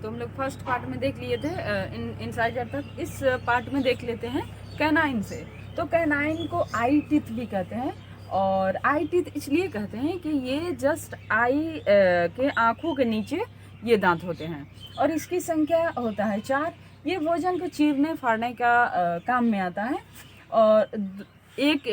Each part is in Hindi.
तो हम लोग फर्स्ट पार्ट में देख लिए थे इंसाइजर तक। इस पार्ट में देख लेते हैं कैनाइन से। तो कैनाइन को आई टीथ भी कहते हैं, और आई टीथ इसलिए कहते हैं कि ये जस्ट आई के आँखों के नीचे ये दांत होते हैं, और इसकी संख्या होता है 4। ये भोजन को चीरने फाड़ने का काम में आता है, और एक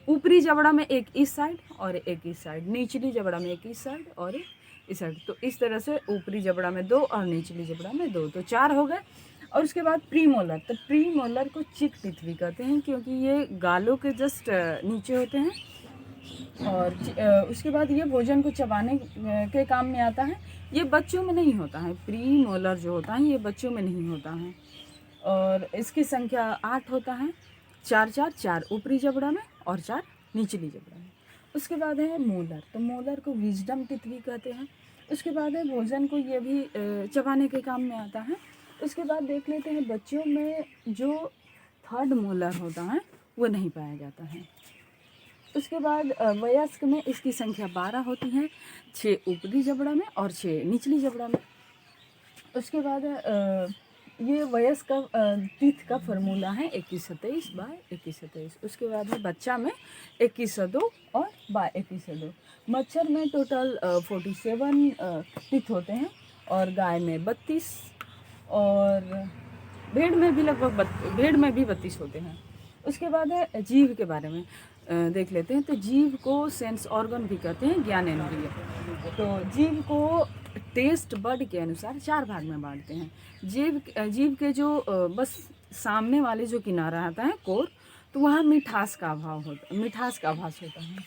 ऊपरी जबड़ा में एक इस साइड और एक इस साइड, निचली जबड़ा में एक इस साइड और एक इस साइड। तो इस तरह से ऊपरी जबड़ा में 2 और निचली जबड़ा में 2, तो 4 हो गए। और उसके बाद प्रीमोलर, तो प्रीमोलर को चिक टीथ भी कहते हैं क्योंकि ये गालों के जस्ट नीचे होते हैं। और उसके बाद ये भोजन को चबाने के काम में आता है। ये बच्चों में नहीं होता है, प्रीमोलर जो होता है ये बच्चों में नहीं होता है। और इसकी संख्या 8 होता है, 4 4 4 ऊपरी जबड़ा में और 4 निचली जबड़ा में। उसके बाद है मोलर, तो मोलर को विजडम टीथ भी कहते हैं। उसके बाद है भोजन को ये भी चबाने के काम में आता है। उसके बाद देख लेते हैं बच्चों में जो थर्ड मोलर होता है वो नहीं पाया जाता है। उसके बाद वयस्क में इसकी संख्या 12 होती है, 6 ऊपरी जबड़ा में और 6 निचली जबड़ा में। उसके बाद ये वयस्क का टीथ का फार्मूला है 2127 बाय 2127। उसके बाद है बच्चा में 2102 और बाय 2102। मच्छर में टोटल 47 टीथ होते हैं, और गाय में 32, और भेड़ में भी भेड़ में भी 32 होते हैं। उसके बाद है जीभ के बारे में देख लेते हैं। तो जीभ को सेंस ऑर्गन भी कहते हैं, ज्ञानेंद्रिय। तो जीभ को टेस्ट बड के अनुसार 4 भाग में बांटते हैं। जीभ के जो बस सामने वाले जो किनारा आता है कोर, तो वहाँ मिठास का आभास होता है।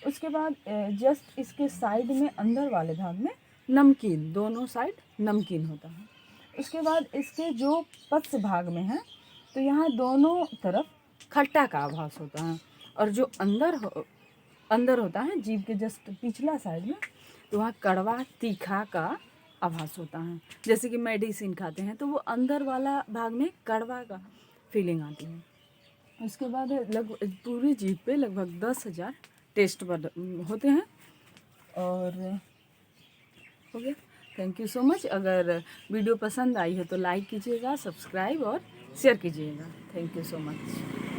उसके बाद जस्ट इसके साइड में अंदर वाले भाग में नमकीन, दोनों साइड नमकीन होता है। उसके बाद इसके जो पक्ष भाग में है, तो यहाँ दोनों तरफ खट्टा का आभास होता है, और जो अंदर होता है जीभ के जस्ट पिछला साइड में, तो वहाँ कड़वा तीखा का आभास होता है। जैसे कि मेडिसिन खाते हैं तो वो अंदर वाला भाग में कड़वा का फीलिंग आती है। उसके बाद लगभग पूरी जीभ पे लगभग 10,000 टेस्ट बड होते हैं। और हो गया। Thank you so much. अगर वीडियो पसंद आई हो तो लाइक कीजिएगा, सब्सक्राइब और शेयर कीजिएगा। Thank you so much.